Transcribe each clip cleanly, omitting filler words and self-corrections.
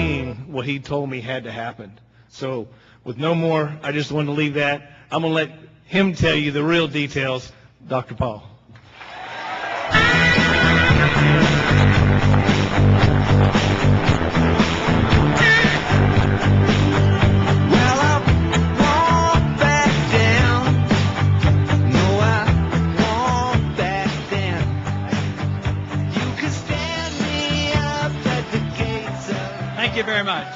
seen what he told me had to happen. So with no more, I just wanted to leave that. I'm going to let him tell you the real details, Dr. Paul. Thank you very much.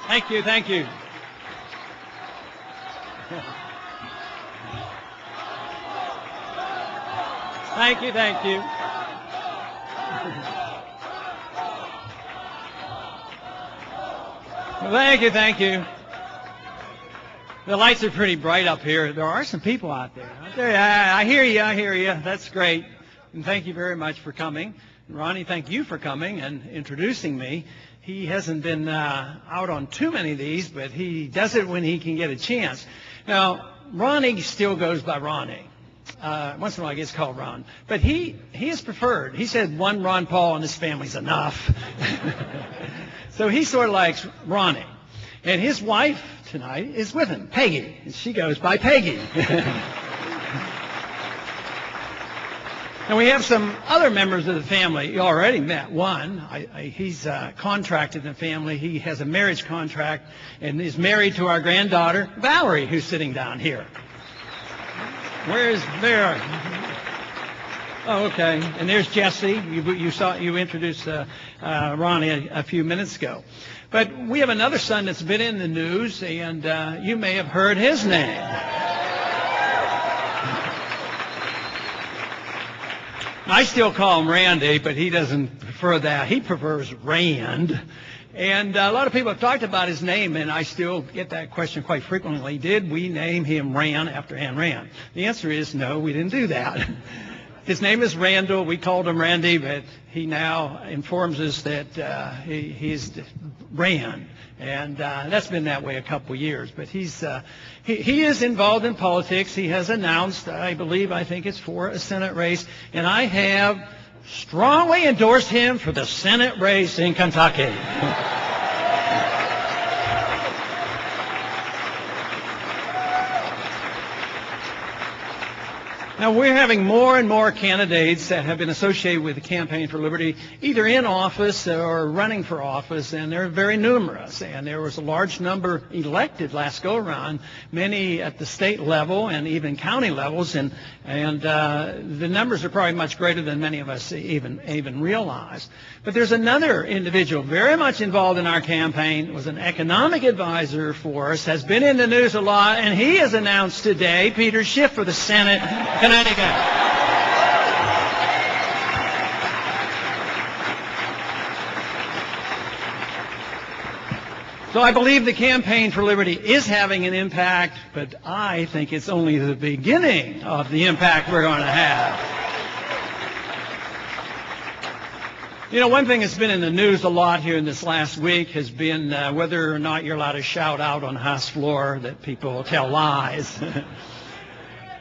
Thank you, thank you. Thank you, thank you. Thank you, thank you. The lights are pretty bright up here. There are some people out there, aren't there? I hear you, I hear you. That's great. And thank you very much for coming. Ronnie, thank you for coming and introducing me. He hasn't been out on too many of these, but he does it when he can get a chance. Now, Ronnie still goes by Ronnie. Once in a while he gets called Ron. But he is preferred. He said one Ron Paul in his family's enough. So he sort of likes Ronnie. And his wife tonight is with him, Peggy. And she goes by Peggy. And we have some other members of the family. You already met one. He's contracted in the family. He has a marriage contract and is married to our granddaughter, Valerie, who's sitting down here. Where's there? Oh, okay. And there's Jesse. You introduced Ronnie a few minutes ago. But we have another son that's been in the news, and you may have heard his name. I still call him Randy, but he doesn't prefer that. He prefers Rand. And a lot of people have talked about his name, and I still get that question quite frequently. Did we name him Rand after Ayn Rand? The answer is no, we didn't do that. His name is Randall. We called him Randy, but he now informs us that he's Rand. And that's been that way a couple years. But he is involved in politics. He has announced, I think it's for a Senate race. And I have strongly endorsed him for the Senate race in Kentucky. Now, we're having more and more candidates that have been associated with the Campaign for Liberty, either in office or running for office, and they're very numerous. And there was a large number elected last go-around, many at the state level and even county levels, and the numbers are probably much greater than many of us even realize. But there's another individual very much involved in our campaign, was an economic advisor for us, has been in the news a lot, and he has announced today, Peter Schiff for the Senate, Connecticut. So I believe the Campaign for Liberty is having an impact, but I think it's only the beginning of the impact we're going to have. You know, one thing that's been in the news a lot here in this last week has been whether or not you're allowed to shout out on the House floor that people tell lies.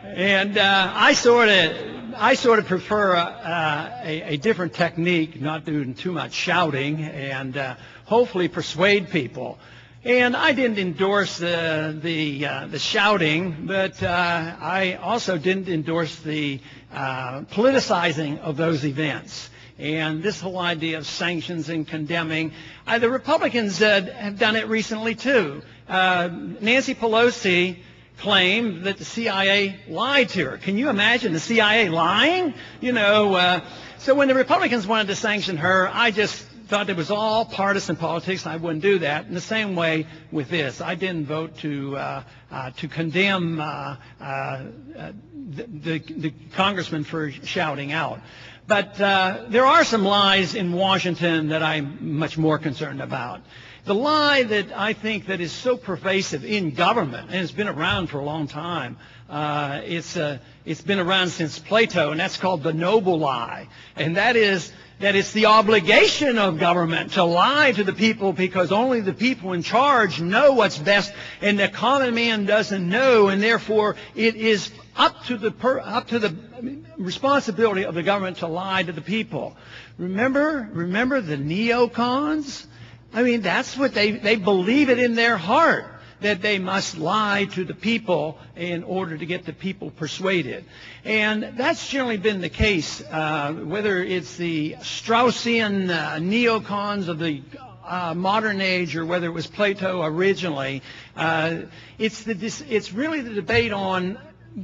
And I sort of prefer a different technique, not doing too much shouting, and hopefully persuade people. And I didn't endorse the shouting, but I also didn't endorse the politicizing of those events. And this whole idea of sanctions and condemning, the Republicans have done it recently too. Nancy Pelosi claimed that the CIA lied to her. Can you imagine the CIA lying? So when the Republicans wanted to sanction her, I just thought it was all partisan politics, and I wouldn't do that. In the same way with this, I didn't vote to condemn the congressman for shouting out. But there are some lies in Washington that I'm much more concerned about. The lie that I think that is so pervasive in government, and it's been around for a long time, it's been around since Plato, and that's called the noble lie. And that is that it's the obligation of government to lie to the people because only the people in charge know what's best, and the common man doesn't know, and therefore it is up to the responsibility of the government to lie to the people. Remember the neocons? I mean, that's what they believe it in their heart, that they must lie to the people in order to get the people persuaded. And that's generally been the case, whether it's the Straussian neocons of the modern age or whether it was Plato originally. It's really the debate on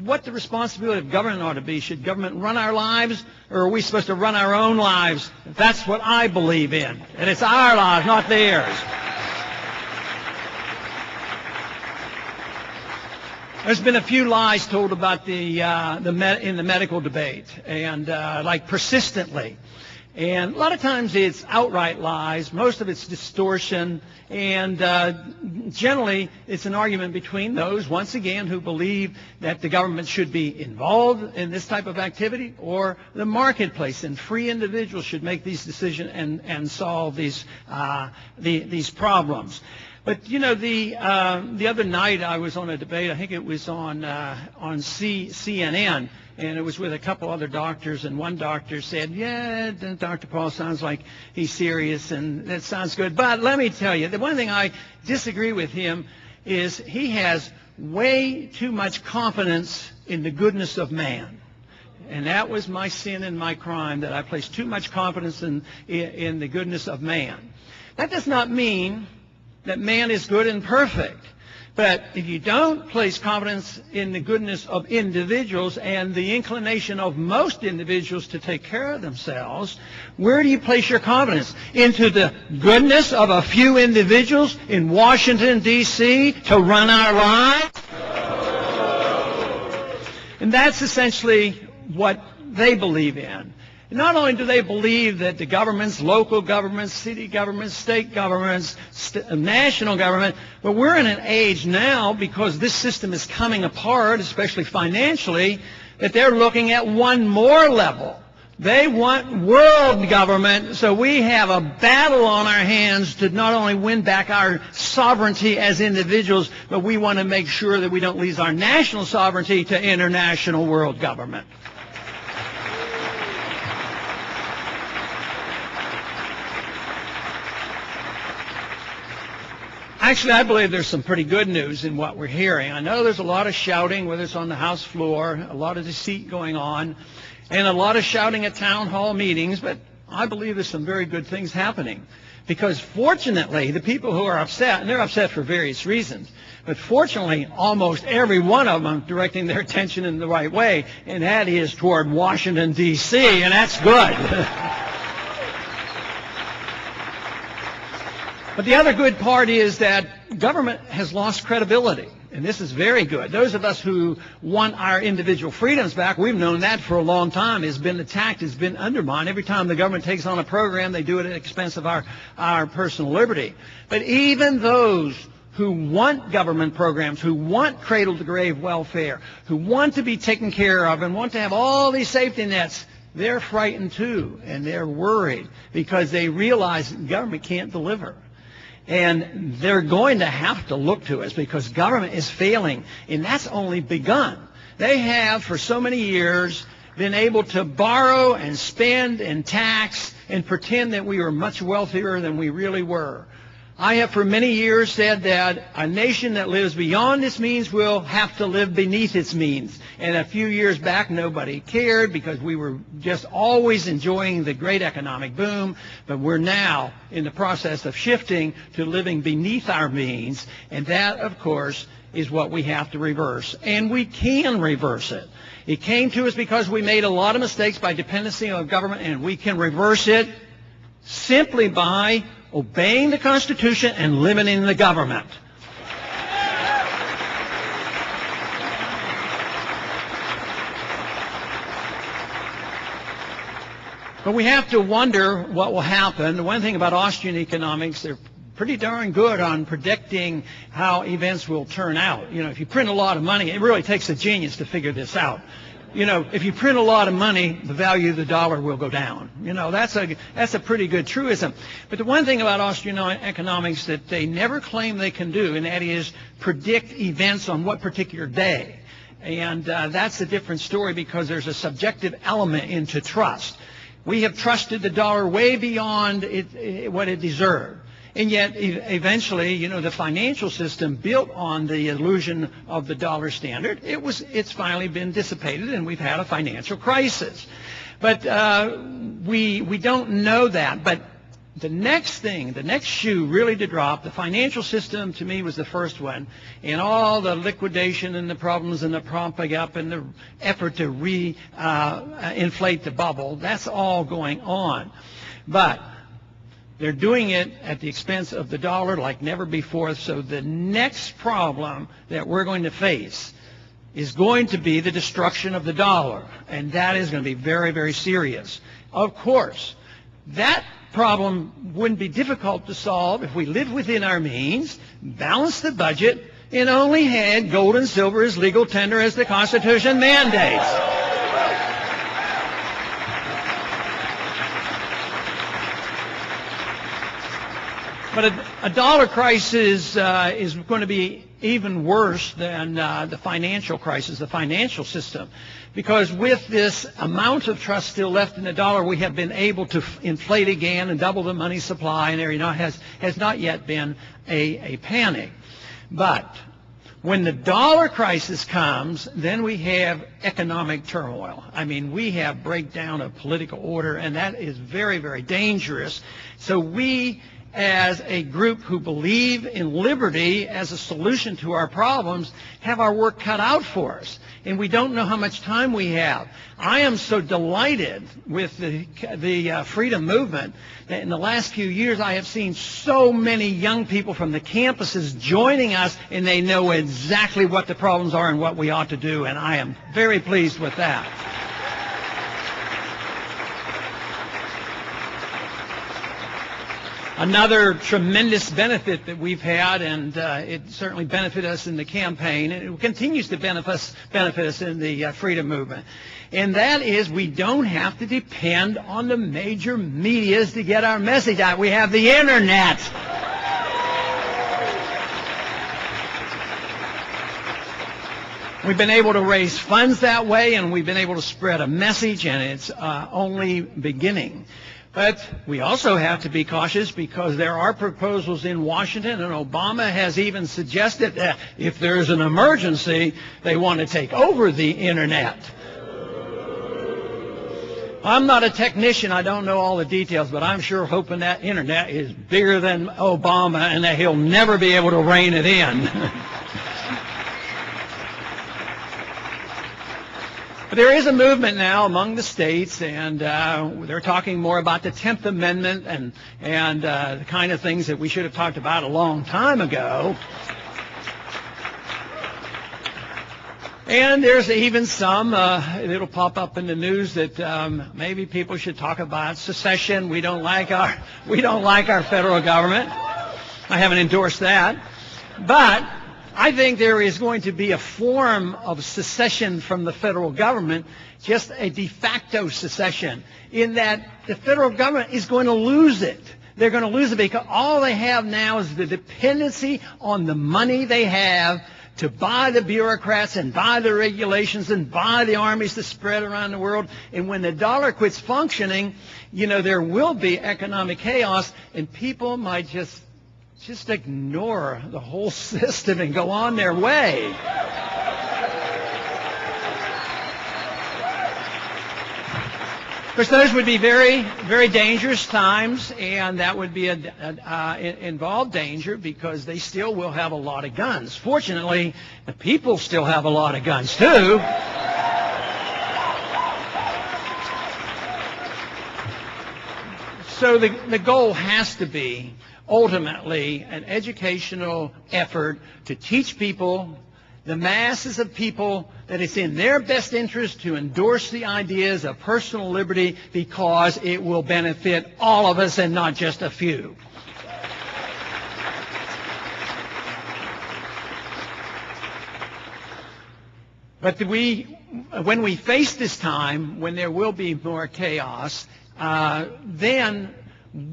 what the responsibility of government ought to be. Should government run our lives, or are we supposed to run our own lives? That's what I believe in. And it's our lives, not theirs. There's been a few lies told about in the medical debate, and like persistently. And a lot of times it's outright lies. Most of it's distortion. And generally it's an argument between those, once again, who believe that the government should be involved in this type of activity, or the marketplace, and free individuals should make these decisions and solve these problems. But you know, the other night I was on a debate. I think it was on CNN, and it was with a couple other doctors. And one doctor said, "Yeah, Dr. Paul sounds like he's serious, and that sounds good. But let me tell you, the one thing I disagree with him is he has way too much confidence in the goodness of man." And that was my sin and my crime, that I placed too much confidence in the goodness of man. That does not mean that man is good and perfect. But if you don't place confidence in the goodness of individuals and the inclination of most individuals to take care of themselves, where do you place your confidence? Into the goodness of a few individuals in Washington, D.C. to run our lives? And that's essentially what they believe in. Not only do they believe that the governments, local governments, city governments, state governments, national government, but we're in an age now, because this system is coming apart, especially financially, that they're looking at one more level. They want world government, so we have a battle on our hands to not only win back our sovereignty as individuals, but we want to make sure that we don't lose our national sovereignty to international world government. Actually, I believe there's some pretty good news in what we're hearing. I know there's a lot of shouting, whether it's on the House floor, a lot of deceit going on, and a lot of shouting at town hall meetings, but I believe there's some very good things happening. Because fortunately, the people who are upset, and they're upset for various reasons, but fortunately, almost every one of them are directing their attention in the right way, and that is toward Washington, D.C., and that's good. But the other good part is that government has lost credibility, and this is very good. Those of us who want our individual freedoms back, we've known that for a long time, has been attacked, has been undermined. Every time the government takes on a program, they do it at the expense of our personal liberty. But even those who want government programs, who want cradle-to-grave welfare, who want to be taken care of and want to have all these safety nets, they're frightened too, and they're worried because they realize government can't deliver. And they're going to have to look to us because government is failing, and that's only begun. They have, for so many years, been able to borrow and spend and tax and pretend that we were much wealthier than we really were. I have for many years said that a nation that lives beyond its means will have to live beneath its means. And a few years back, nobody cared because we were just always enjoying the great economic boom. But we're now in the process of shifting to living beneath our means. And that, of course, is what we have to reverse. And we can reverse it. It came to us because we made a lot of mistakes by dependency on government, and we can reverse it simply by obeying the Constitution and limiting the government. But we have to wonder what will happen. The one thing about Austrian economics, they're pretty darn good on predicting how events will turn out. You know, if you print a lot of money, it really takes a genius to figure this out. You know, if you print a lot of money, the value of the dollar will go down. You know, that's a pretty good truism. But the one thing about Austrian economics that they never claim they can do, and that is predict events on what particular day. And that's a different story because there's a subjective element into trust. We have trusted the dollar way beyond what it deserved. And yet, eventually, you know, the financial system built on the illusion of the dollar standard, it's finally been dissipated, and we've had a financial crisis. But we don't know that. But the next shoe really to drop, the financial system to me was the first one, and all the liquidation and the problems and the propping up and the effort to inflate the bubble, that's all going on. But they're doing it at the expense of the dollar like never before. So the next problem that we're going to face is going to be the destruction of the dollar. And that is going to be very, very serious. Of course, that problem wouldn't be difficult to solve if we lived within our means, balanced the budget, and only had gold and silver as legal tender as the Constitution mandates. But a dollar crisis is going to be even worse than the financial crisis, the financial system. Because with this amount of trust still left in the dollar, we have been able to inflate again and double the money supply, and there has not yet been a panic. But when the dollar crisis comes, then we have economic turmoil. I mean, we have breakdown of political order, and that is very, very dangerous. So we, as a group who believe in liberty as a solution to our problems, have our work cut out for us. And we don't know how much time we have. I am so delighted with the freedom movement that in the last few years I have seen so many young people from the campuses joining us, and they know exactly what the problems are and what we ought to do, and I am very pleased with that. Another tremendous benefit that we've had, and it certainly benefited us in the campaign, and it continues to benefit us in the freedom movement, and that is we don't have to depend on the major medias to get our message out. We have the Internet. We've been able to raise funds that way, and we've been able to spread a message, and it's only beginning. But we also have to be cautious because there are proposals in Washington, and Obama has even suggested that if there's an emergency, they want to take over the Internet. I'm not a technician. I don't know all the details, but I'm sure hoping that Internet is bigger than Obama and that he'll never be able to rein it in. But there is a movement now among the states, and they're talking more about the 10th Amendment and the kind of things that we should have talked about a long time ago. And there's even some, it'll pop up in the news that maybe people should talk about secession. We don't like our federal government. I haven't endorsed that. But I think there is going to be a form of secession from the federal government, just a de facto secession, in that the federal government is going to lose it. They're going to lose it because all they have now is the dependency on the money they have to buy the bureaucrats and buy the regulations and buy the armies to spread around the world. And when the dollar quits functioning, you know, there will be economic chaos, and people might just ignore the whole system and go on their way. Of course, those would be very, very dangerous times, and that would be involve danger because they still will have a lot of guns. Fortunately, the people still have a lot of guns too. So the goal has to be ultimately an educational effort to teach people, the masses of people, that it's in their best interest to endorse the ideas of personal liberty because it will benefit all of us and not just a few. But when we face this time, when there will be more chaos, then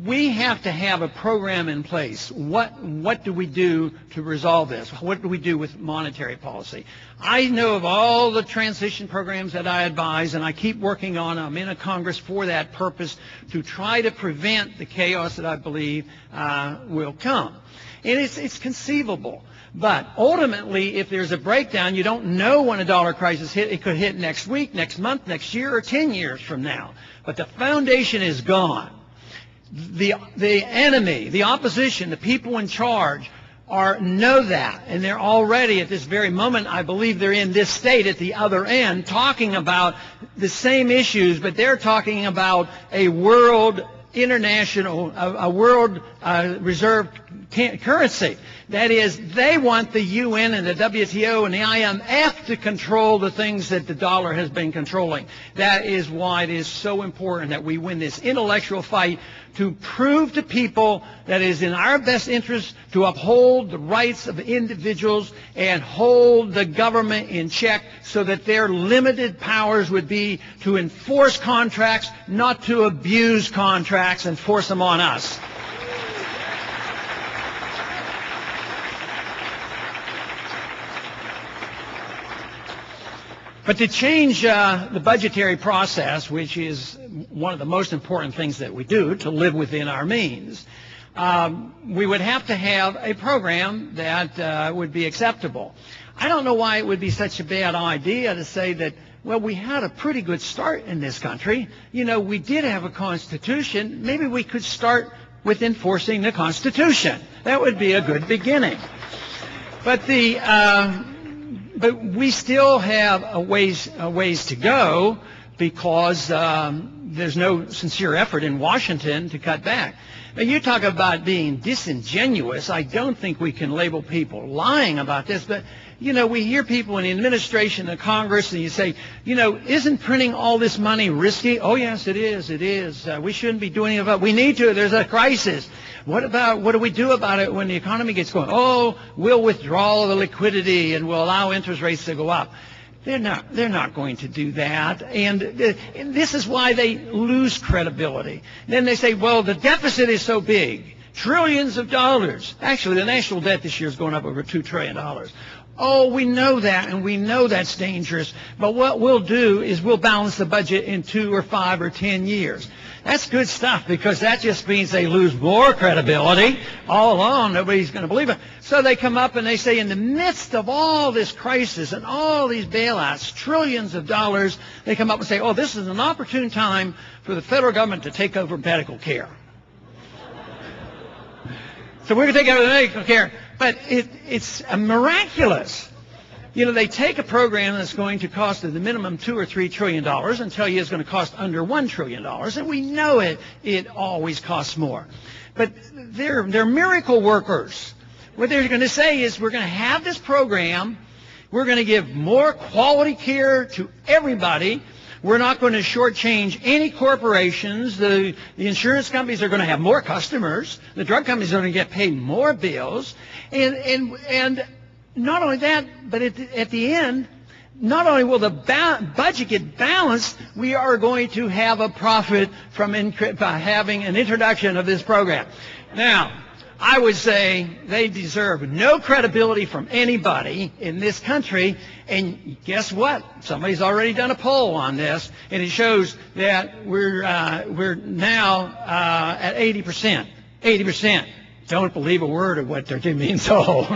we have to have a program in place. What do we do to resolve this? What do we do with monetary policy? I know of all the transition programs that I advise, and I keep working on them. I'm in a Congress for that purpose, to try to prevent the chaos that I believe will come. And it's conceivable. But ultimately, if there's a breakdown, you don't know when a dollar crisis hit. It could hit next week, next month, next year, or 10 years from now. But the foundation is gone. The enemy, the opposition, the people in charge know that, and they're already at this very moment, I believe they're in this state at the other end, talking about the same issues, but they're talking about a world international, a world reserve currency. That is, they want the UN and the WTO and the IMF to control the things that the dollar has been controlling. That is why it is so important that we win this intellectual fight to prove to people that it is in our best interest to uphold the rights of individuals and hold the government in check, so that their limited powers would be to enforce contracts, not to abuse contracts and force them on us. But to change the budgetary process, which is one of the most important things that we do to live within our means, we would have to have a program that would be acceptable. I don't know why it would be such a bad idea to say that, well, we had a pretty good start in this country. You know, we did have a Constitution. Maybe we could start with enforcing the Constitution. That would be a good beginning. But we still have a ways to go, because there's no sincere effort in Washington to cut back. Now, you talk about being disingenuous. I don't think we can label people lying about this, but you know, we hear people in the administration and Congress, and you say, you know, isn't printing all this money risky? Oh, yes, it is. It is. We shouldn't be doing it. We need to. There's a crisis. What do we do about it when the economy gets going? Oh, we'll withdraw the liquidity and we'll allow interest rates to go up. They're not going to do that. And this is why they lose credibility. Then they say, well, the deficit is so big, trillions of dollars. Actually, the national debt this year is going up over $2 trillion. Oh, we know that, and we know that's dangerous. But what we'll do is we'll balance the budget in 2 or 5 or 10 years. That's good stuff, because that just means they lose more credibility. All along, nobody's going to believe it. So they come up and they say, in the midst of all this crisis and all these bailouts, trillions of dollars, they come up and say, oh, this is an opportune time for the federal government to take over medical care. So we're going to take over the medical care. But it's miraculous. You know, they take a program that's going to cost at the minimum $2 or $3 trillion and tell you it's going to cost under $1 trillion. And we know it always costs more. But they're miracle workers. What they're going to say is, we're going to have this program. We're going to give more quality care to everybody. We're not going to shortchange any corporations. The insurance companies are going to have more customers. The drug companies are going to get paid more bills. And not only that, but at the end, not only will the budget get balanced, we are going to have a profit from by having an introduction of this program. Now, I would say they deserve no credibility from anybody in this country. And guess what? Somebody's already done a poll on this, and it shows that we're now at 80%. 80%. Don't believe a word of what they're being told.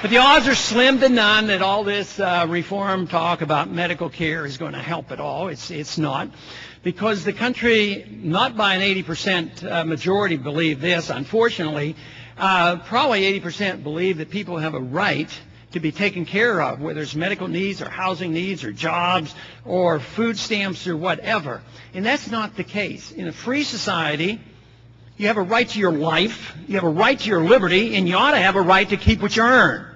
But the odds are slim to none that all this reform talk about medical care is going to help at all. It's not. Because the country, not by an 80% majority, believe this. Unfortunately, probably 80% believe that people have a right to be taken care of, whether it's medical needs or housing needs or jobs or food stamps or whatever. And that's not the case. In a free society, you have a right to your life, you have a right to your liberty, and you ought to have a right to keep what you earn.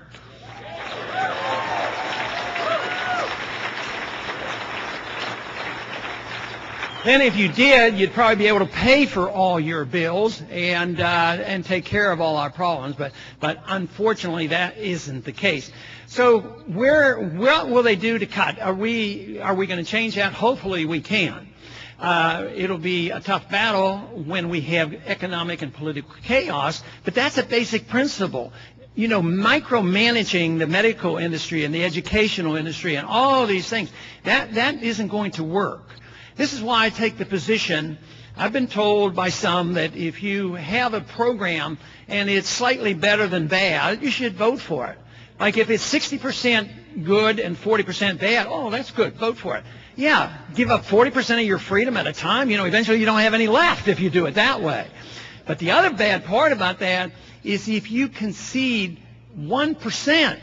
Then if you did, you'd probably be able to pay for all your bills and take care of all our problems. But unfortunately, that isn't the case. So what will they do to cut? Are we going to change that? Hopefully we can. It'll be a tough battle when we have economic and political chaos, but that's a basic principle. You know, micromanaging the medical industry and the educational industry and all these things, that isn't going to work. This is why I take the position, I've been told by some that if you have a program and it's slightly better than bad, you should vote for it. Like if it's 60% good and 40% bad, oh, that's good, vote for it. Yeah, give up 40% of your freedom at a time. You know, eventually you don't have any left if you do it that way. But the other bad part about that is if you concede 1%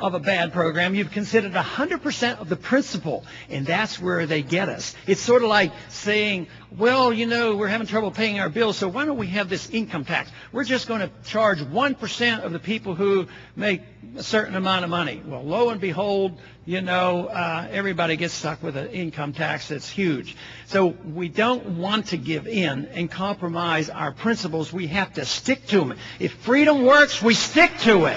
of a bad program, you've considered 100% of the principle, and that's where they get us. It's sort of like saying, well, you know, we're having trouble paying our bills, so why don't we have this income tax? We're just going to charge 1% of the people who make a certain amount of money. Well, lo and behold, you know, everybody gets stuck with an income tax that's huge. So we don't want to give in and compromise our principles. We have to stick to them. If freedom works, we stick to it.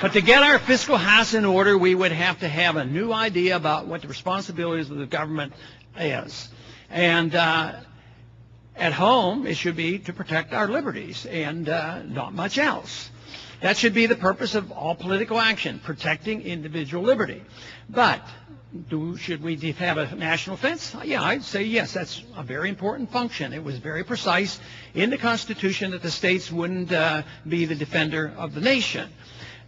But to get our fiscal house in order, we would have to have a new idea about what the responsibilities of the government is. And at home, it should be to protect our liberties and not much else. That should be the purpose of all political action, protecting individual liberty. But should we have a national defense? Yeah, I'd say yes, that's a very important function. It was very precise in the Constitution that the states wouldn't be the defender of the nation.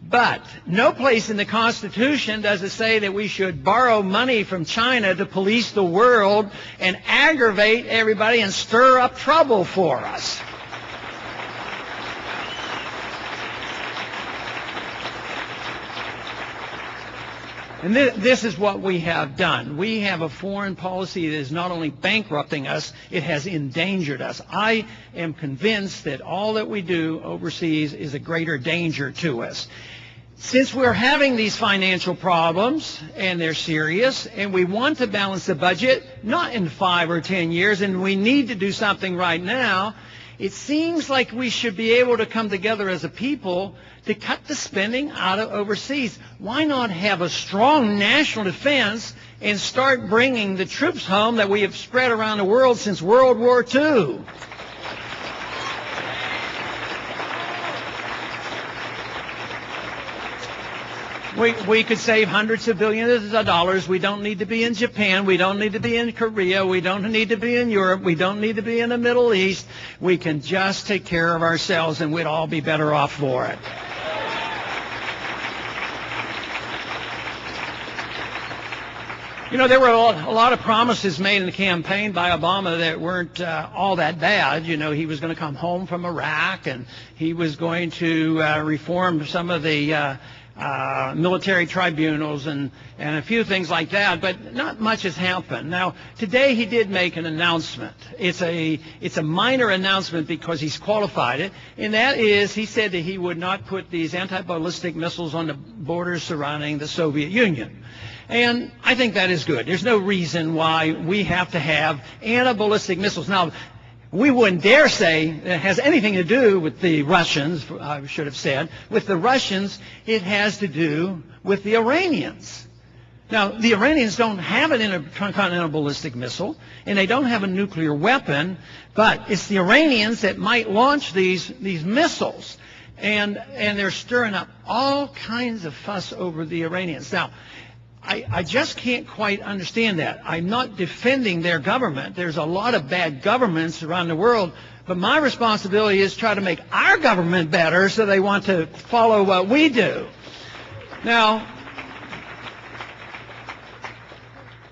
But no place in the Constitution does it say that we should borrow money from China to police the world and aggravate everybody and stir up trouble for us. And this is what we have done. We have a foreign policy that is not only bankrupting us, it has endangered us. I am convinced that all that we do overseas is a greater danger to us. Since we're having these financial problems, and they're serious, and we want to balance the budget, not in 5 or 10 years, and we need to do something right now, it seems like we should be able to come together as a people to cut the spending out of overseas. Why not have a strong national defense and start bringing the troops home that we have spread around the world since World War II? We could save hundreds of billions of dollars. We don't need to be in Japan. We don't need to be in Korea. We don't need to be in Europe. We don't need to be in the Middle East. We can just take care of ourselves, and we'd all be better off for it. You know, there were a lot of promises made in the campaign by Obama that weren't all that bad. You know, he was going to come home from Iraq, and he was going to reform some of the military tribunals and a few things like that, but not much has happened. Now, today he did make an announcement. It's a minor announcement because he's qualified it, and that is he said that he would not put these anti-ballistic missiles on the borders surrounding the Soviet Union. And I think that is good. There's no reason why we have to have anti-ballistic missiles. Now, we wouldn't dare say it has anything to do with the Russians, I should have said. With the Russians, it has to do with the Iranians. Now, the Iranians don't have an intercontinental ballistic missile, and they don't have a nuclear weapon, but it's the Iranians that might launch these missiles. And they're stirring up all kinds of fuss over the Iranians. Now, I just can't quite understand that. I'm not defending their government. There's a lot of bad governments around the world, but my responsibility is to try to make our government better so they want to follow what we do. Now,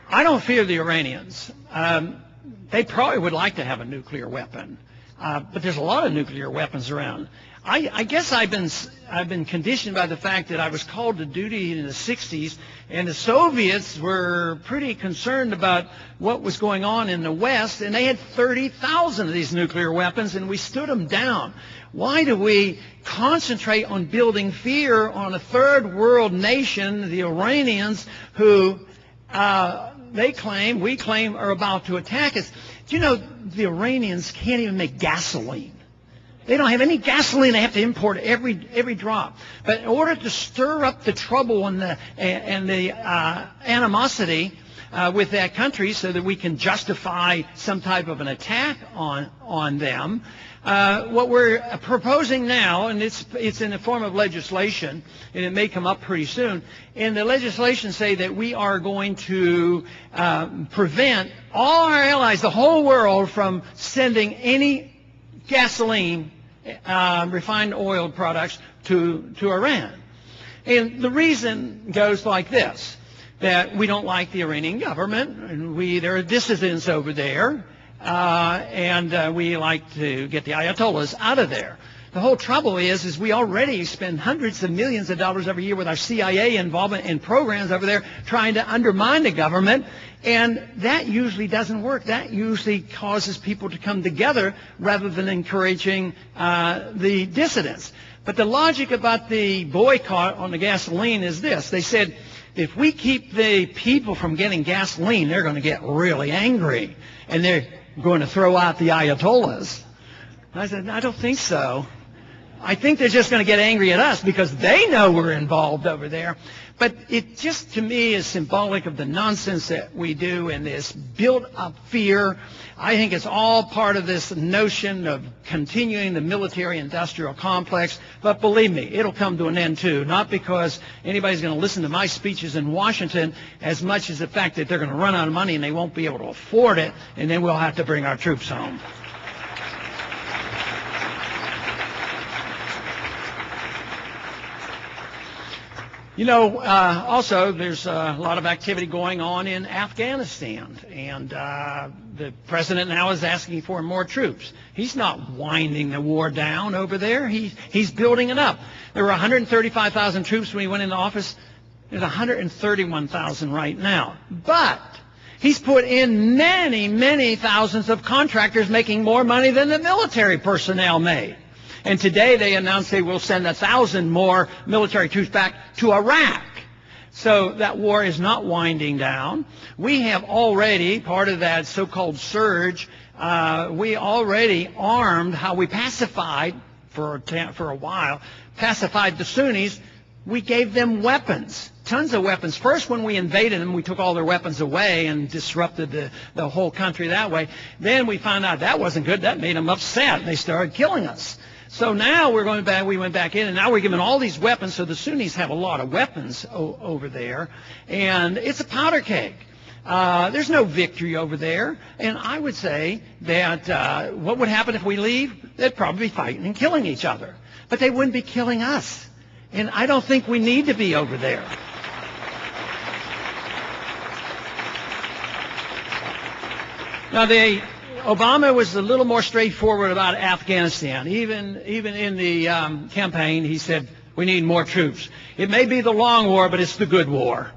I don't fear the Iranians. They probably would like to have a nuclear weapon. But there's a lot of nuclear weapons around. I guess I've been conditioned by the fact that I was called to duty in the 60s, and the Soviets were pretty concerned about what was going on in the West, and they had 30,000 of these nuclear weapons, and we stood them down. Why do we concentrate on building fear on a third world nation, the Iranians, who we claim are about to attack us? Do you know the Iranians can't even make gasoline? They don't have any gasoline. They have to import every drop. But in order to stir up the trouble and the animosity with that country, so that we can justify some type of an attack on them, what we're proposing now, and it's in the form of legislation, and it may come up pretty soon. And the legislation say that we are going to prevent all our allies, the whole world, from sending any gasoline, refined oil products to Iran. And the reason goes like this, that we don't like the Iranian government, and there are dissidents over there, and we like to get the Ayatollahs out of there. The whole trouble is we already spend hundreds of millions of dollars every year with our CIA involvement in programs over there trying to undermine the government, and that usually doesn't work. That usually causes people to come together rather than encouraging the dissidents. But the logic about the boycott on the gasoline is this. They said, if we keep the people from getting gasoline, they're going to get really angry, and they're going to throw out the Ayatollahs. I said, I don't think so. I think they're just going to get angry at us because they know we're involved over there. But it just, to me, is symbolic of the nonsense that we do and this built-up fear. I think it's all part of this notion of continuing the military-industrial complex. But believe me, it'll come to an end, too. Not because anybody's going to listen to my speeches in Washington as much as the fact that they're going to run out of money and they won't be able to afford it, and then we'll have to bring our troops home. You know, also, there's a lot of activity going on in Afghanistan, and the president now is asking for more troops. He's not winding the war down over there. He's building it up. There were 135,000 troops when he went into office. There's 131,000 right now. But he's put in many, many thousands of contractors making more money than the military personnel made. And today they announced they will send 1,000 more military troops back to Iraq. So that war is not winding down. We have already, part of that so-called surge, we already armed how we pacified, for a while, pacified the Sunnis. We gave them weapons, tons of weapons. First, when we invaded them, we took all their weapons away and disrupted the whole country that way. Then we found out that wasn't good. That made them upset. They started killing us. So now we went back in, and now we're giving all these weapons, so the Sunnis have a lot of weapons over there, and it's a powder keg. There's no victory over there, and I would say that what would happen if we leave? They'd probably be fighting and killing each other, but they wouldn't be killing us, and I don't think we need to be over there. Now, Obama was a little more straightforward about Afghanistan. Even in the campaign, he said, we need more troops. It may be the long war, but it's the good war.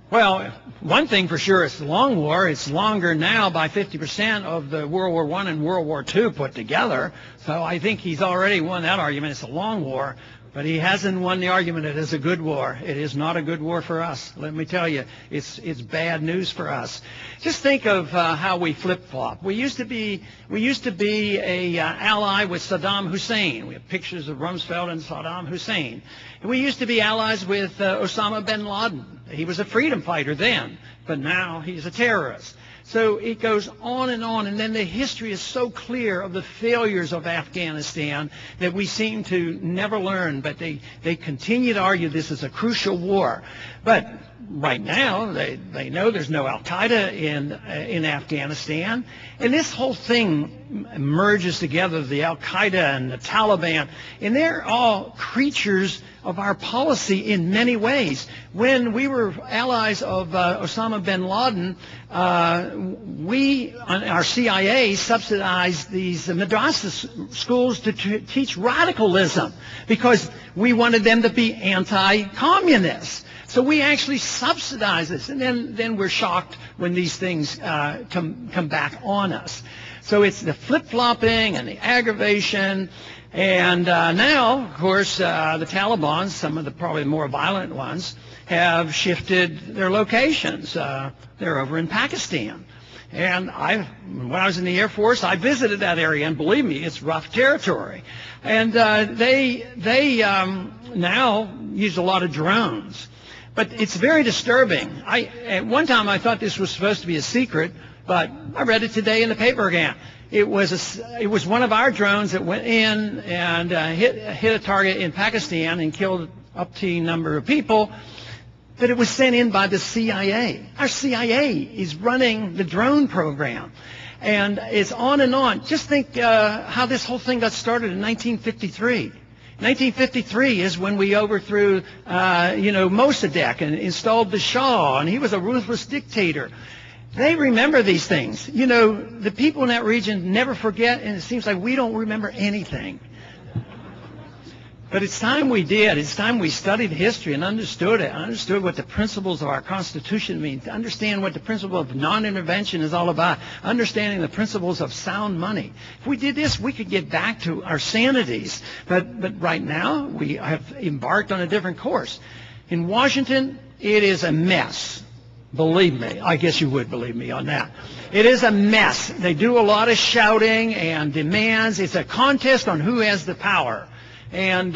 Well, one thing for sure, it's the long war. It's longer now by 50% of the World War I and World War II put together. So I think he's already won that argument. It's a long war. But he hasn't won the argument it is a good war. It is not a good war for us. Let me tell you, it's bad news for us. Just think of how we flip-flop. We used to be a ally with Saddam Hussein. We have pictures of Rumsfeld and Saddam Hussein. And we used to be allies with Osama bin Laden. He was a freedom fighter then, but now he's a terrorist. So it goes on, and then the history is so clear of the failures of Afghanistan that we seem to never learn, but they continue to argue this is a crucial war. But right now, they know there's no al-Qaeda in Afghanistan, and this whole thing merges together, the Al-Qaeda and the Taliban, and they're all creatures of our policy in many ways. When we were allies of Osama bin Laden, our CIA subsidized these madrasa schools to teach radicalism because we wanted them to be anti-communist. So we actually subsidize this, and then we're shocked when these things come back on us. So it's the flip-flopping and the aggravation, and now, of course, the Taliban, some of the probably more violent ones, have shifted their locations. They're over in Pakistan. And when I was in the Air Force, I visited that area, and believe me, it's rough territory. And they now use a lot of drones. But it's very disturbing. At one time I thought this was supposed to be a secret, but I read it today in the paper again. It was one of our drones that went in and hit a target in Pakistan and killed up to a number of people. That it was sent in by the CIA. Our CIA is running the drone program. And it's on and on. Just think how this whole thing got started in 1953. 1953 is when we overthrew, Mossadegh and installed the Shah, and he was a ruthless dictator. They remember these things. The people in that region never forget, and it seems like we don't remember anything. But it's time we did. It's time we studied history and understood it. Understood what the principles of our Constitution mean. To understand what the principle of non-intervention is all about. Understanding the principles of sound money. If we did this, we could get back to our sanities. But right now, we have embarked on a different course. In Washington, it is a mess. Believe me. I guess you would believe me on that. It is a mess. They do a lot of shouting and demands. It's a contest on who has the power. And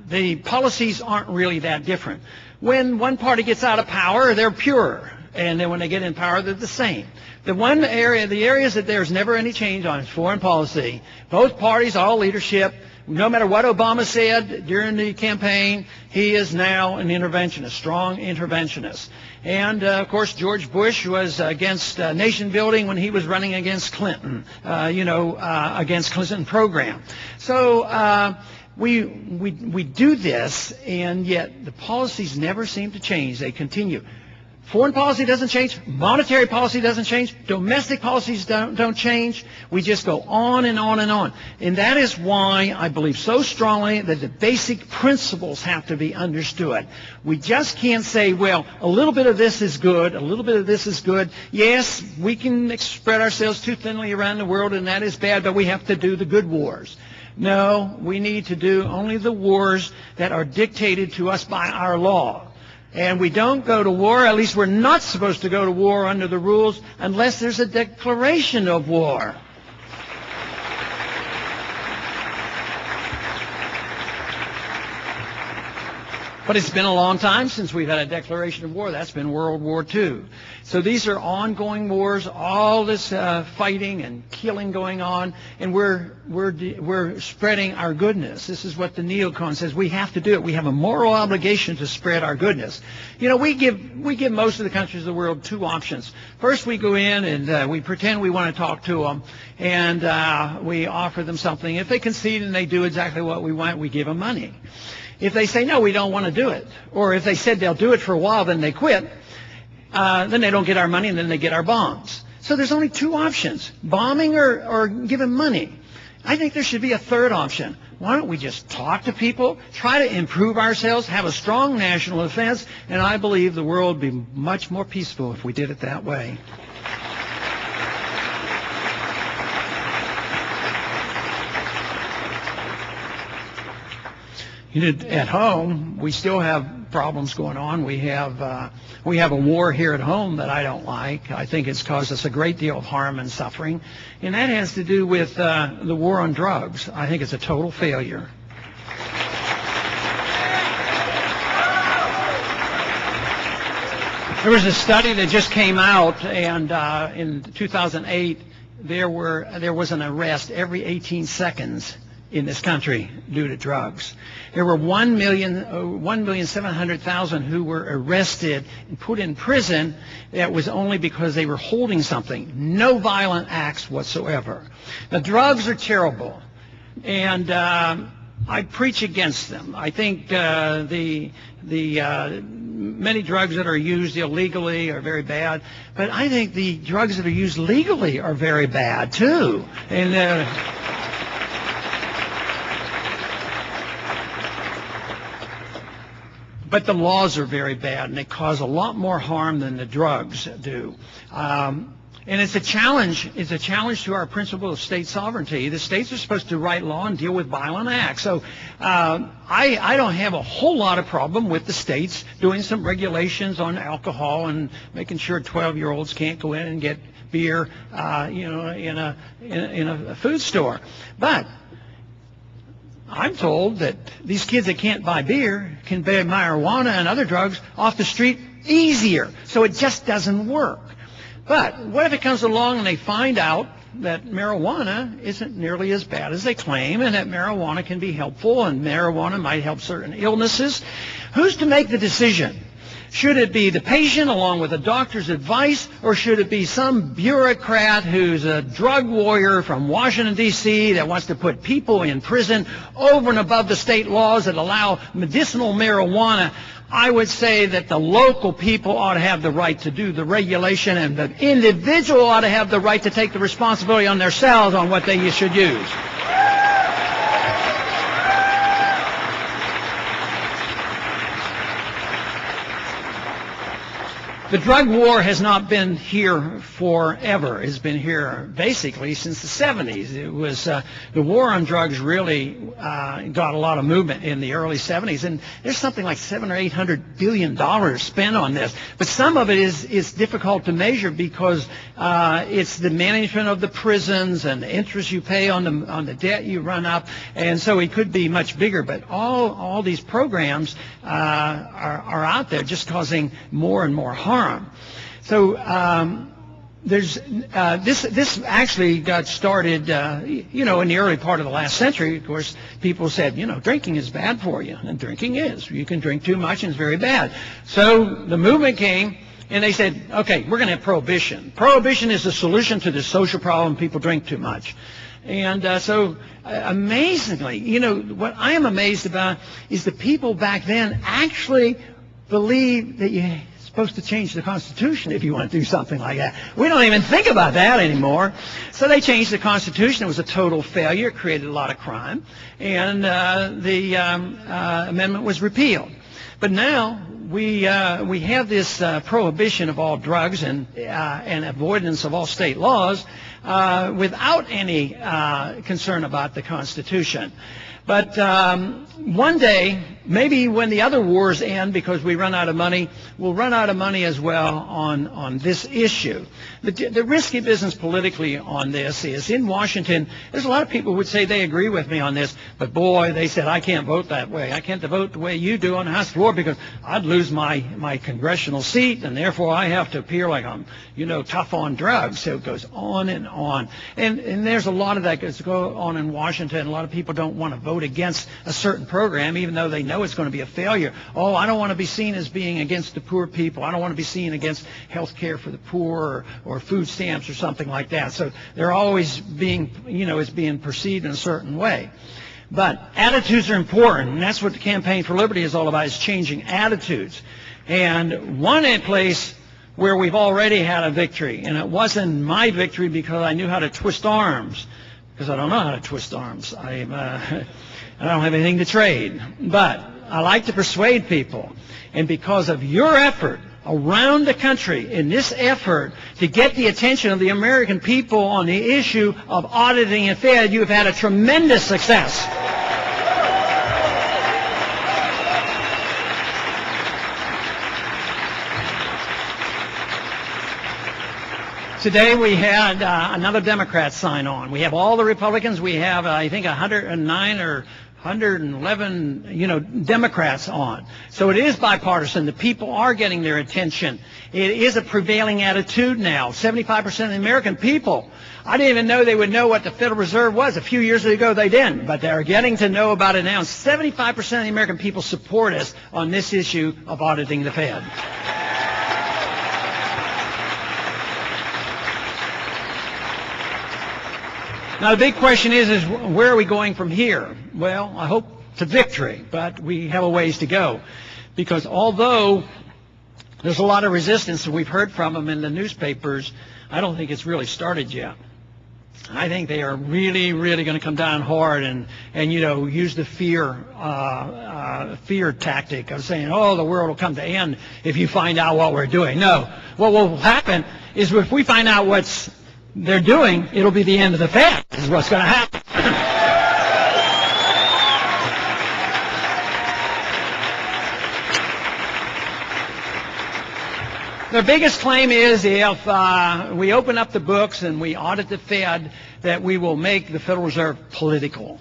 the policies aren't really that different. When one party gets out of power, they're pure. And then when they get in power, they're the same. The areas that there's never any change on is foreign policy. Both parties, all leadership, no matter what Obama said during the campaign, he is now an interventionist, strong interventionist. And, of course, George Bush was against nation building when he was running against Clinton, against Clinton program. So we do this, and yet the policies never seem to change. They continue. Foreign policy doesn't change. Monetary policy doesn't change. Domestic policies don't change. We just go on and on and on. And that is why I believe so strongly that the basic principles have to be understood. We just can't say, well, a little bit of this is good, a little bit of this is good. Yes, we can spread ourselves too thinly around the world, and that is bad, but we have to do the good wars. No, we need to do only the wars that are dictated to us by our law. And we don't go to war, at least we're not supposed to go to war under the rules unless there's a declaration of war. But it's been a long time since we've had a declaration of war. That's been World War II. So these are ongoing wars, all this fighting and killing going on, and we're spreading our goodness. This is what the neocon says. We have to do it. We have a moral obligation to spread our goodness. We give most of the countries of the world two options. First, we go in and we pretend we want to talk to them, and we offer them something. If they concede and they do exactly what we want, we give them money. If they say, no, we don't want to do it, or if they said they'll do it for a while, then they quit, then they don't get our money, and then they get our bombs. So there's only two options, bombing or give them money. I think there should be a third option. Why don't we just talk to people, try to improve ourselves, have a strong national defense, and I believe the world would be much more peaceful if we did it that way. At home, we still have problems going on. We have a war here at home that I don't like. I think it's caused us a great deal of harm and suffering, and that has to do with the war on drugs. I think it's a total failure. There was a study that just came out, and in 2008, there was an arrest every 18 seconds in this country due to drugs. There were 1,700,000 who were arrested and put in prison. That was only because they were holding something. No violent acts whatsoever. The drugs are terrible, and I preach against them. I think many drugs that are used illegally are very bad, but I think the drugs that are used legally are very bad too. And but the laws are very bad, and they cause a lot more harm than the drugs do. And it's a challenge. It's a challenge to our principle of state sovereignty. The states are supposed to write law and deal with violent acts. So I don't have a whole lot of problem with the states doing some regulations on alcohol and making sure 12-year-olds can't go in and get beer, in a food store. But I'm told that these kids that can't buy beer can buy marijuana and other drugs off the street easier. So it just doesn't work. But what if it comes along and they find out that marijuana isn't nearly as bad as they claim, and that marijuana can be helpful, and marijuana might help certain illnesses? Who's to make the decision? Should it be the patient along with a doctor's advice, or should it be some bureaucrat who's a drug warrior from Washington, D.C. that wants to put people in prison over and above the state laws that allow medicinal marijuana? I would say that the local people ought to have the right to do the regulation, and the individual ought to have the right to take the responsibility on themselves on what they should use. The drug war has not been here forever. It's been here basically since the 70s. It was the war on drugs really got a lot of movement in the early 70s, and there's something like $700 or $800 billion spent on this. But some of it is difficult to measure because it's the management of the prisons and the interest you pay on the debt you run up, and so it could be much bigger. But all these programs are out there just causing more and more harm. So there's this actually got started, in the early part of the last century. Of course, people said, drinking is bad for you, and drinking is. You can drink too much, and it's very bad. So the movement came, and they said, okay, we're going to have prohibition. Prohibition is the solution to the social problem. People drink too much. And so amazingly, what I am amazed about is the people back then actually believed that you're supposed to change the Constitution if you want to do something like that. We don't even think about that anymore. So they changed the Constitution. It was a total failure. It created a lot of crime. And the amendment was repealed. But now we have this prohibition of all drugs and avoidance of all state laws without any concern about the Constitution. But one day, maybe when the other wars end because we run out of money, we'll run out of money as well on this issue. The risky business politically on this is in Washington, there's a lot of people who would say they agree with me on this, but boy, they said, I can't vote that way. I can't vote the way you do on the House floor because I'd lose my congressional seat, and therefore I have to appear like I'm, tough on drugs. So it goes on and on. And there's a lot of that goes on in Washington. A lot of people don't want to vote against a certain program, even though they know it's going to be a failure. Oh, I don't want to be seen as being against the poor people. I don't want to be seen against health care for the poor or food stamps or something like that. So they're always being, as being perceived in a certain way. But attitudes are important, and that's what the Campaign for Liberty is all about, is changing attitudes. And one place where we've already had a victory, and it wasn't my victory because I knew how to twist arms, because I don't know how to twist arms. I don't have anything to trade. But I like to persuade people. And because of your effort around the country in this effort to get the attention of the American people on the issue of auditing and Fed, you have had a tremendous success. Today we had another Democrat sign on. We have all the Republicans. We have, I think, 109 or 111, Democrats on. So it is bipartisan. The people are getting their attention. It is a prevailing attitude now. 75% of the American people, I didn't even know they would know what the Federal Reserve was. A few years ago they didn't, but they're getting to know about it now. 75% of the American people support us on this issue of auditing the Fed. Now, the big question is where are we going from here? Well, I hope to victory, but we have a ways to go. Because although there's a lot of resistance, and we've heard from them in the newspapers, I don't think it's really started yet. I think they are really, really going to come down hard and use the fear tactic of saying, oh, the world will come to end if you find out what we're doing. No. What will happen is if we find out what they're doing, it'll be the end of the Fed. This is what's going to happen. Their biggest claim is if we open up the books and we audit the Fed, that we will make the Federal Reserve political.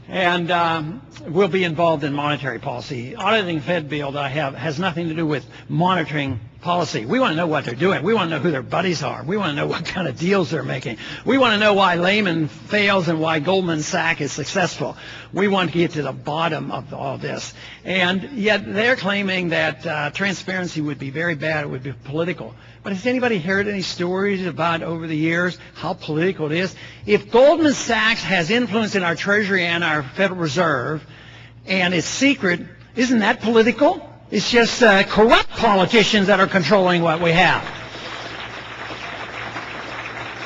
And we'll be involved in monetary policy. Auditing Fed bill that I have has nothing to do with monitoring policy. We want to know what they're doing. We want to know who their buddies are. We want to know what kind of deals they're making. We want to know why Lehman fails and why Goldman Sachs is successful. We want to get to the bottom of all this. And yet they're claiming that transparency would be very bad. It would be political. But has anybody heard any stories about over the years how political it is? If Goldman Sachs has influence in our Treasury and our Federal Reserve and it's secret, isn't that political? It's just corrupt politicians that are controlling what we have.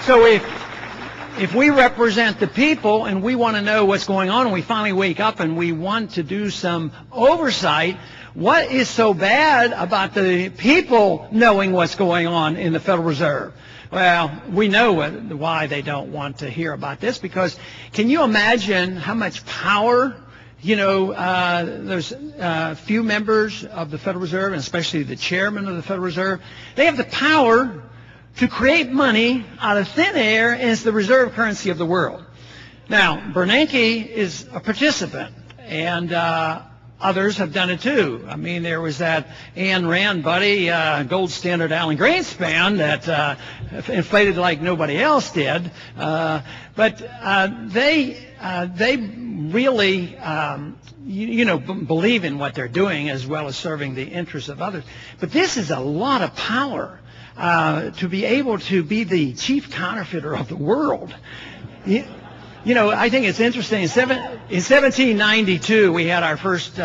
So if we represent the people and we want to know what's going on and we finally wake up and we want to do some oversight, what is so bad about the people knowing what's going on in the Federal Reserve? Well, we know why they don't want to hear about this, because can you imagine how much power there's a few members of the Federal Reserve, and especially the chairman of the Federal Reserve. They have the power to create money out of thin air, and it's the reserve currency of the world. Now, Bernanke is a participant, and others have done it too. I mean, there was that Ayn Rand buddy, gold standard Alan Greenspan, that inflated like nobody else did. But they really, believe in what they're doing as well as serving the interests of others. But this is a lot of power to be able to be the chief counterfeiter of the world. I think it's interesting. In 1792, we had our first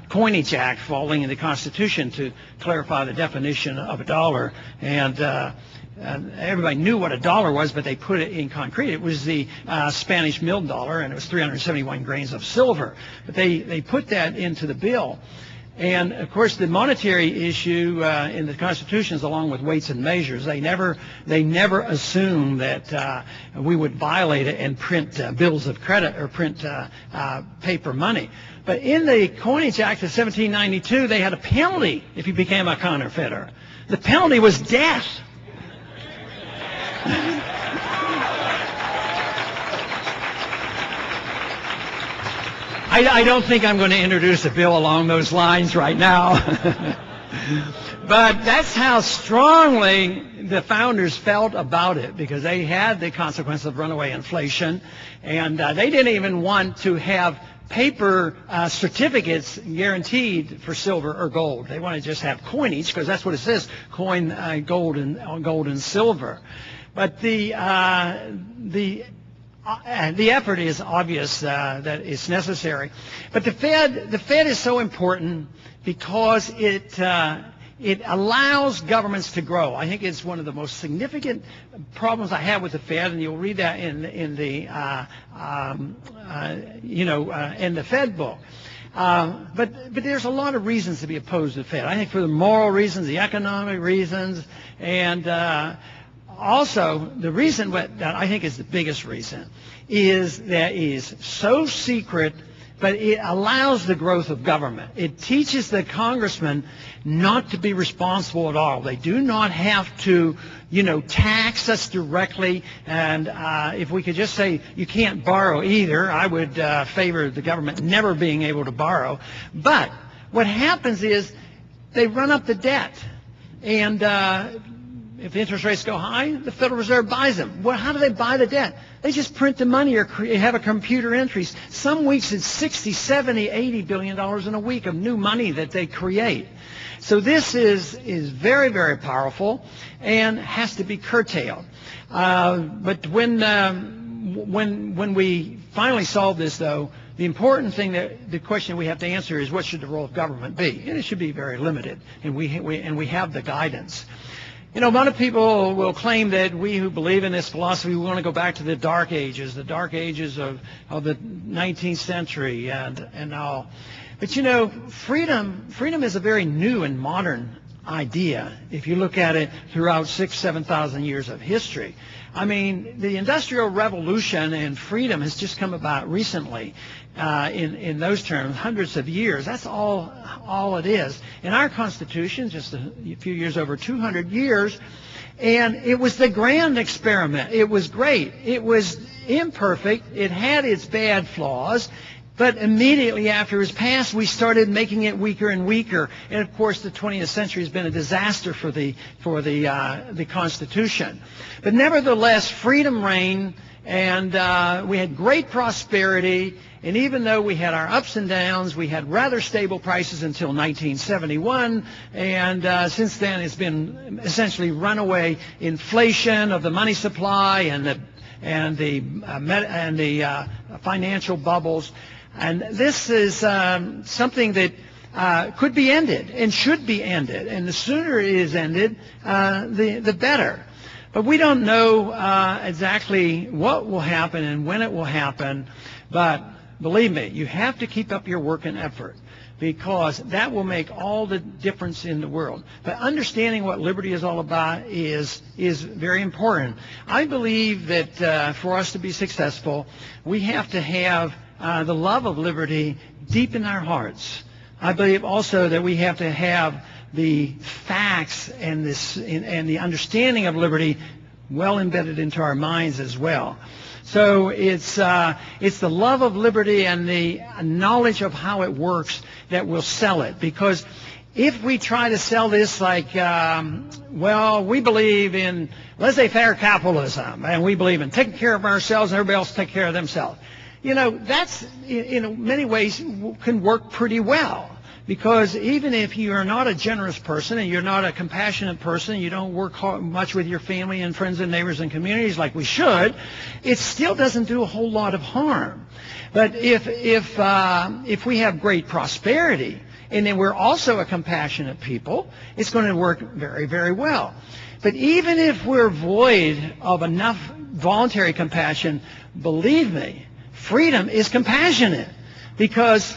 Coinage Act falling in the Constitution to clarify the definition of a dollar. And everybody knew what a dollar was, but they put it in concrete. It was the Spanish mill dollar, and it was 371 grains of silver. But they put that into the bill. And, of course, the monetary issue in the Constitution is along with weights and measures. They never assumed that we would violate it and print bills of credit or print paper money. But in the Coinage Act of 1792, they had a penalty if you became a counterfeiter. The penalty was death. I don't think I'm going to introduce a bill along those lines right now. But that's how strongly the founders felt about it, because they had the consequence of runaway inflation, and they didn't even want to have paper certificates guaranteed for silver or gold. They want to just have coinage, because that's what it says, coin gold and silver. But the effort is obvious that it's necessary. But the Fed is so important because it allows governments to grow. I think it's one of the most significant problems I have with the Fed, and you'll read that in the Fed book. But there's a lot of reasons to be opposed to the Fed. I think for the moral reasons, the economic reasons, and also the reason that I think is the biggest reason is that it is so secret but it allows the growth of government. It teaches the congressmen not to be responsible at all. They do not have to, tax us directly. And if we could just say you can't borrow either, I would favor the government never being able to borrow. But what happens is they run up the debt. And if interest rates go high, the Federal Reserve buys them. Well, how do they buy the debt? They just print the money or have a computer entries. Some weeks it's 60, 70, 80 billion dollars in a week of new money that they create. So this is very, very powerful and has to be curtailed. But when we finally solve this, though, the important thing, the question we have to answer is, what should the role of government be? And it should be very limited, and we have the guidance. A lot of people will claim that we who believe in this philosophy, we want to go back to the dark ages of the 19th century and all. But freedom is a very new and modern idea if you look at it throughout 7,000 years of history. I mean, the Industrial Revolution and freedom has just come about recently in those terms, hundreds of years. That's all it is. In our Constitution, just a few years over 200 years, and it was the grand experiment. It was great. It was imperfect. It had its bad flaws. But immediately after it was passed, we started making it weaker and weaker. And of course, the 20th century has been a disaster for the Constitution. But nevertheless, freedom reigned, and we had great prosperity. And even though we had our ups and downs, we had rather stable prices until 1971. And since then, it's been essentially runaway inflation of the money supply and the financial bubbles. And this is something that could be ended and should be ended. And the sooner it is ended, the better. But we don't know exactly what will happen and when it will happen. But believe me, you have to keep up your work and effort, because that will make all the difference in the world. But understanding what liberty is all about is very important. I believe that for us to be successful, we have to have the love of liberty deep in our hearts. I believe also that we have to have the facts and the understanding of liberty well embedded into our minds as well. So it's the love of liberty and the knowledge of how it works that will sell it. Because if we try to sell this like, we believe in laissez-faire capitalism, and we believe in taking care of ourselves and everybody else take care of themselves, that's in many ways can work pretty well. Because even if you are not a generous person and you're not a compassionate person, you don't work much with your family and friends and neighbors and communities like we should, it still doesn't do a whole lot of harm. But if we have great prosperity and then we're also a compassionate people, it's going to work very, very well. But even if we're void of enough voluntary compassion, believe me, freedom is compassionate. Because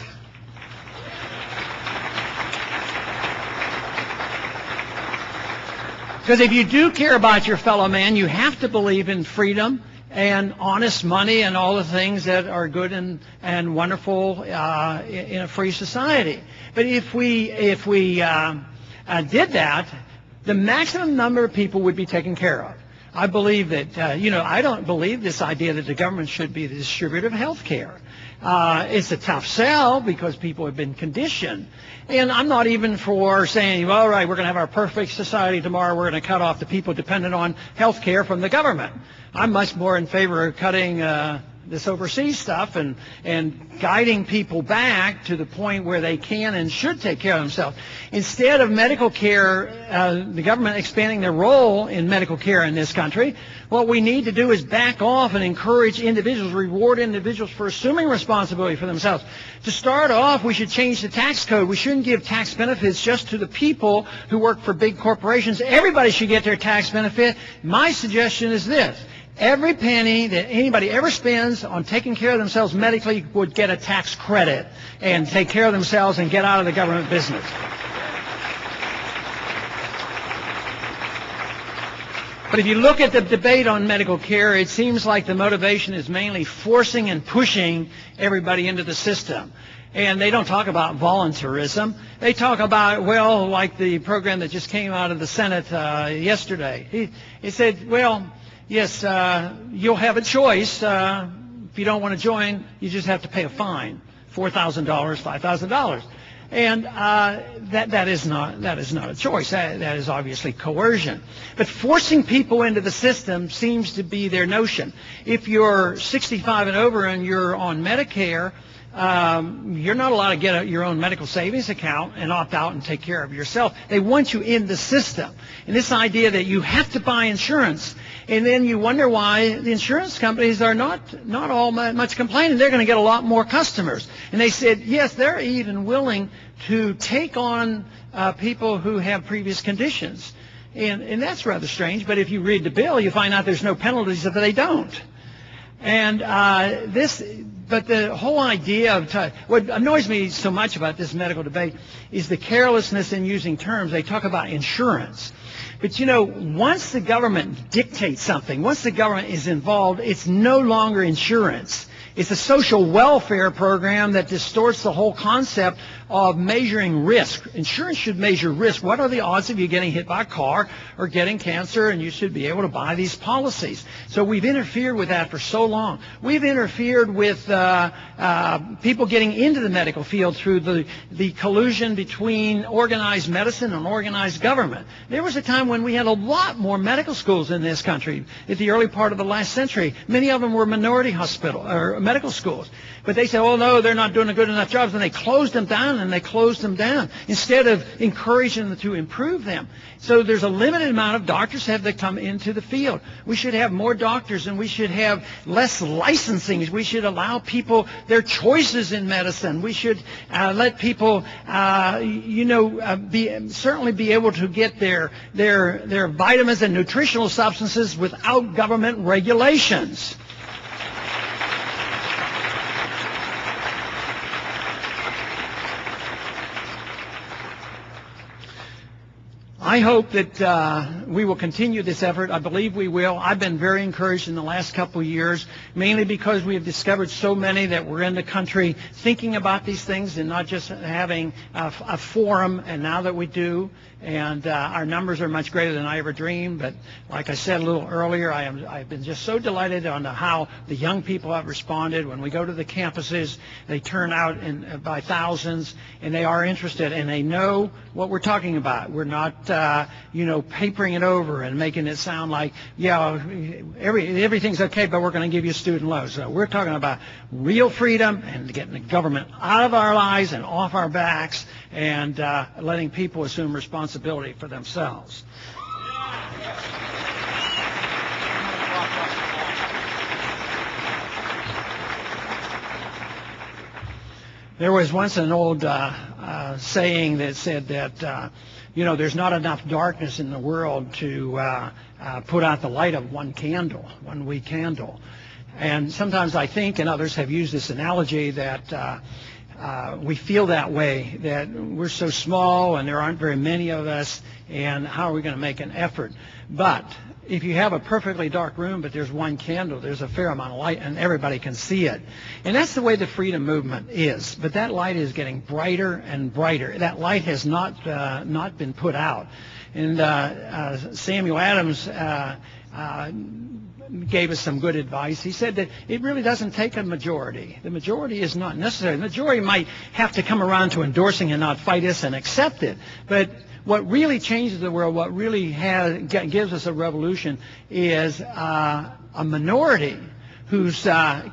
if you do care about your fellow man, you have to believe in freedom and honest money and all the things that are good and wonderful in a free society. But if we did that, the maximum number of people would be taken care of. I believe that, I don't believe this idea that the government should be the distributor of health care. It's a tough sell because people have been conditioned. And I'm not even for saying, well, all right, we're going to have our perfect society tomorrow. We're going to cut off the people dependent on health care from the government. I'm much more in favor of cutting this overseas stuff and guiding people back to the point where they can and should take care of themselves. Instead of medical care, the government expanding their role in medical care in this country, what we need to do is back off and encourage individuals, reward individuals for assuming responsibility for themselves. To start off, we should change the tax code. We shouldn't give tax benefits just to the people who work for big corporations. Everybody should get their tax benefit. My suggestion is this. Every penny that anybody ever spends on taking care of themselves medically would get a tax credit and take care of themselves and get out of the government business. But if you look at the debate on medical care, it seems like the motivation is mainly forcing and pushing everybody into the system. And they don't talk about voluntarism. They talk about, well, like the program that just came out of the Senate yesterday. He said, well, yes, you'll have a choice. If you don't want to join, you just have to pay a fine, $4,000, $5,000. And that is not a choice. That is obviously coercion. But forcing people into the system seems to be their notion. If you're 65 and over and you're on Medicare, you're not allowed to get your own medical savings account and opt out and take care of yourself. They want you in the system. And this idea that you have to buy insurance, and then you wonder why the insurance companies are not all much complaining. They're going to get a lot more customers. And they said, yes, they're even willing to take on people who have previous conditions. And that's rather strange. But if you read the bill, you find out there's no penalties if they don't. And but the whole idea of what annoys me so much about this medical debate is the carelessness in using terms. They talk about insurance. But, you know, once the government dictates something, once the government is involved, it's no longer insurance. It's a social welfare program that distorts the whole concept of measuring risk. Insurance should measure risk. What are the odds of you getting hit by a car or getting cancer? And you should be able to buy these policies. So we've interfered with that for so long. We've interfered with people getting into the medical field through the collusion between organized medicine and organized government. There was a time when we had a lot more medical schools in this country at the early part of the last century. Many of them were minority medical schools. But they said, oh, no, they're not doing a good enough job. And they closed them down, instead of encouraging them to improve them. So there's a limited amount of doctors that come into the field. We should have more doctors, and we should have less licensing. We should allow people their choices in medicine. We should let people, certainly be able to get their vitamins and nutritional substances without government regulations. I hope that we will continue this effort. I believe we will. I've been very encouraged in the last couple of years, mainly because we have discovered so many that were in the country thinking about these things and not just having a forum, and now that we do, and our numbers are much greater than I ever dreamed. But like I said a little earlier, I've been just so delighted on how the young people have responded. When we go to the campuses, they turn out by thousands, and they are interested, and they know what we're talking about. We're not papering it over and making it sound like, everything's okay, but we're going to give you student loans. So we're talking about real freedom and getting the government out of our lives and off our backs, and letting people assume responsibility for themselves. There was once an old saying that said that there's not enough darkness in the world to put out the light of one weak candle. And sometimes I think, and others have used this analogy, that we feel that way, that we're so small and there aren't very many of us, and how are we going to make an effort? But if you have a perfectly dark room but there's one candle, there's a fair amount of light and everybody can see it. And that's the way the freedom movement is. But that light is getting brighter and brighter. That light has not been put out. And Samuel Adams gave us some good advice. He said that it really doesn't take a majority. The majority is not necessary. The majority might have to come around to endorsing and not fight us and accept it. But what really changes the world, what really gives us a revolution, is a minority who's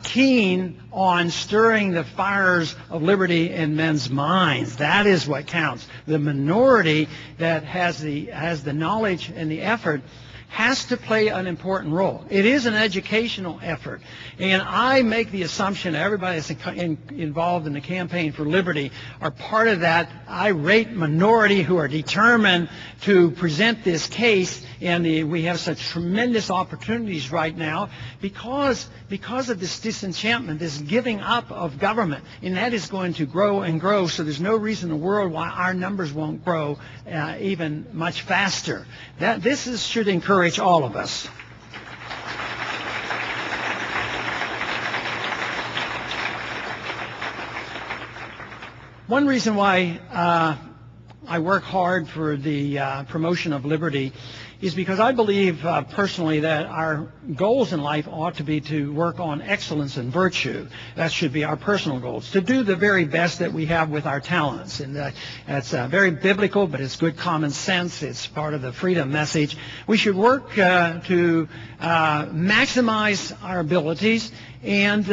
keen on stirring the fires of liberty in men's minds. That is what counts. The minority that has the knowledge and the effort has to play an important role. It is an educational effort. And I make the assumption everybody that's involved in the campaign for liberty are part of that irate minority who are determined to present this case. And we have such tremendous opportunities right now because of this disenchantment, this giving up of government. And that is going to grow and grow. So there's no reason in the world why our numbers won't grow even much faster. This should encourage encourage all of us. One reason why I work hard for the promotion of liberty is because I believe personally that our goals in life ought to be to work on excellence and virtue. That should be our personal goals, to do the very best that we have with our talents. And that's very biblical, but it's good common sense. It's part of the freedom message. We should work to maximize our abilities and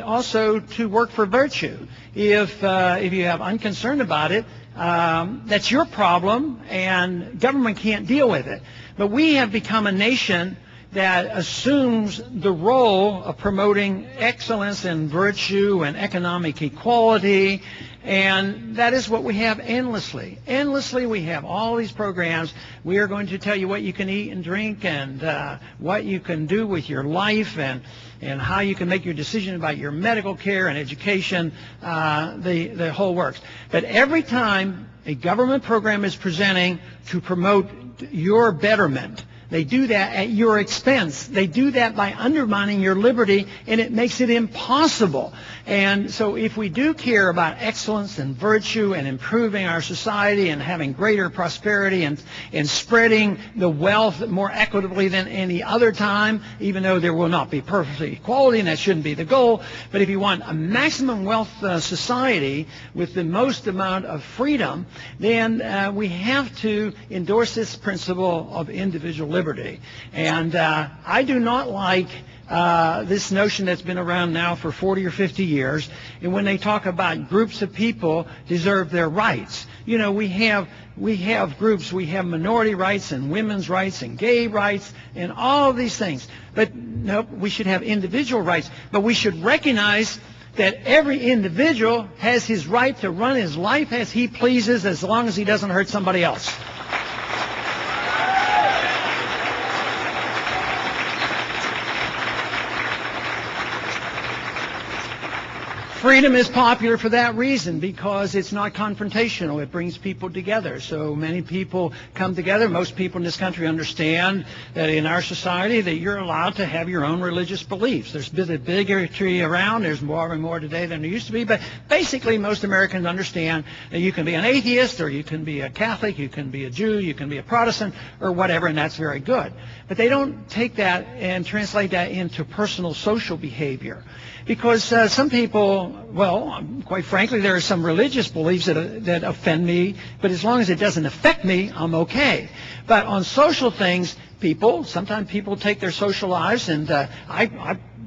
also to work for virtue. If you have unconcern about it, that's your problem, and government can't deal with it. But we have become a nation that assumes the role of promoting excellence and virtue and economic equality, and that is what we have endlessly. Endlessly, we have all these programs. We are going to tell you what you can eat and drink and what you can do with your life and how you can make your decision about your medical care and education, the whole works. But every time a government program is presenting to promote your betterment, they do that at your expense. They do that by undermining your liberty, and it makes it impossible. And so if we do care about excellence and virtue and improving our society and having greater prosperity and spreading the wealth more equitably than any other time, even though there will not be perfect equality, and that shouldn't be the goal, but if you want a maximum wealth society with the most amount of freedom, then we have to endorse this principle of individual liberty. And I do not like this notion that's been around now for 40 or 50 years, and when they talk about groups of people deserve their rights. You know, we have groups, we have minority rights and women's rights and gay rights and all of these things. But nope, we should have individual rights. But we should recognize that every individual has his right to run his life as he pleases, as long as he doesn't hurt somebody else. Freedom is popular for that reason, because it's not confrontational. It brings people together. So many people come together. Most people in this country understand that in our society that you're allowed to have your own religious beliefs. There's been a bigotry around. There's more and more today than there used to be. But basically, most Americans understand that you can be an atheist, or you can be a Catholic, you can be a Jew, you can be a Protestant, or whatever, and that's very good. But they don't take that and translate that into personal social behavior. Because some people, well, quite frankly, there are some religious beliefs that offend me, but as long as it doesn't affect me, I'm okay. But on social things, sometimes people take their social lives, and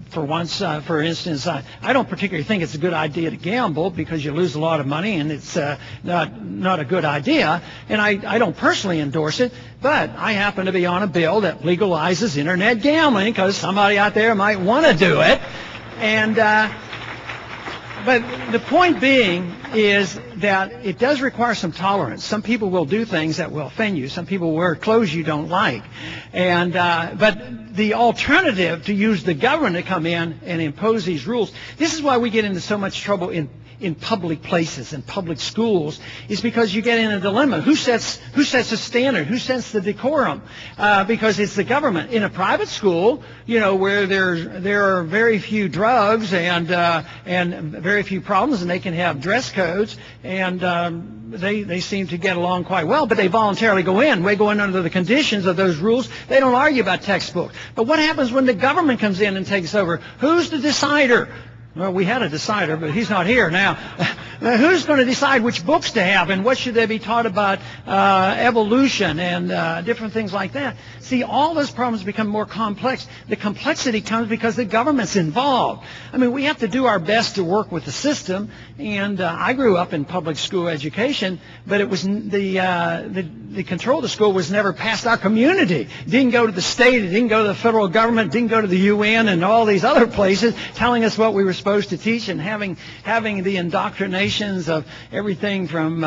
for instance, I don't particularly think it's a good idea to gamble, because you lose a lot of money, and it's not a good idea. And I don't personally endorse it, but I happen to be on a bill that legalizes internet gambling, because somebody out there might want to do it. And but the point being is that it does require some tolerance. Some people will do things that will offend you. Some people wear clothes you don't like. And but the alternative to use the government to come in and impose these rules, this is why we get into so much trouble in public places, in public schools, is because you get in a dilemma. Who sets the standard? Who sets the decorum? Because it's the government. In a private school, you know, where there are very few drugs and very few problems, and they can have dress codes, and they seem to get along quite well, but they voluntarily go in. They go in under the conditions of those rules. They don't argue about textbooks. But what happens when the government comes in and takes over? Who's the decider? Well, we had a decider, but he's not here now. Who's going to decide which books to have, and what should they be taught about evolution and different things like that? See, all those problems become more complex. The complexity comes because the government's involved. I mean, we have to do our best to work with the system, and I grew up in public school education, but it was the control of the school was never past our community. It didn't go to the state, it didn't go to the federal government, it didn't go to the UN and all these other places telling us what we were supposed to teach, and having the indoctrinations of everything from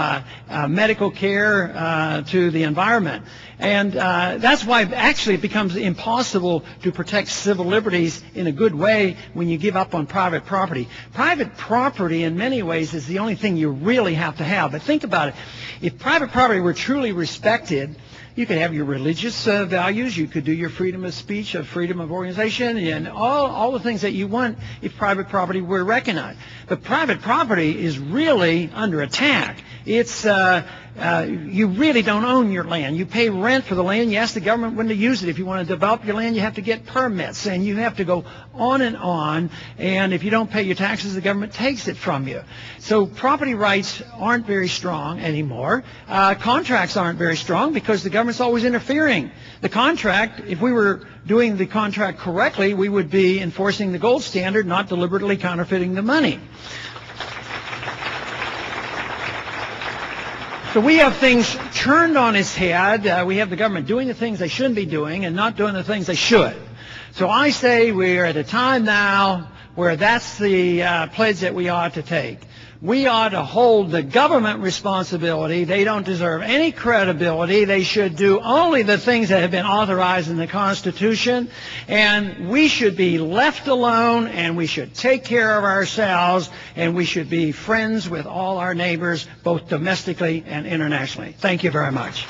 medical care to the environment. And that's why actually it becomes impossible to protect civil liberties in a good way when you give up on private property. Private property in many ways is the only thing you really have to have. But think about it. If private property were truly respected, You could have your religious values. You could do your freedom of speech, freedom of organization, and all the things that you want if private property were recognized. But private property is really under attack. It's you really don't own your land. You pay rent for the land. You ask the government when to use it. If you want to develop your land, you have to get permits, and you have to go on and on. And if you don't pay your taxes, the government takes it from you. So property rights aren't very strong anymore. Contracts aren't very strong because the government's always interfering. The contract, if we were doing the contract correctly, we would be enforcing the gold standard, not deliberately counterfeiting the money. So we have things turned on its head. We have the government doing the things they shouldn't be doing and not doing the things they should. So I say we're at a time now where that's the pledge that we ought to take. We ought to hold the government responsibility. They don't deserve any credibility. They should do only the things that have been authorized in the Constitution. And we should be left alone, and we should take care of ourselves, and we should be friends with all our neighbors, both domestically and internationally. Thank you very much.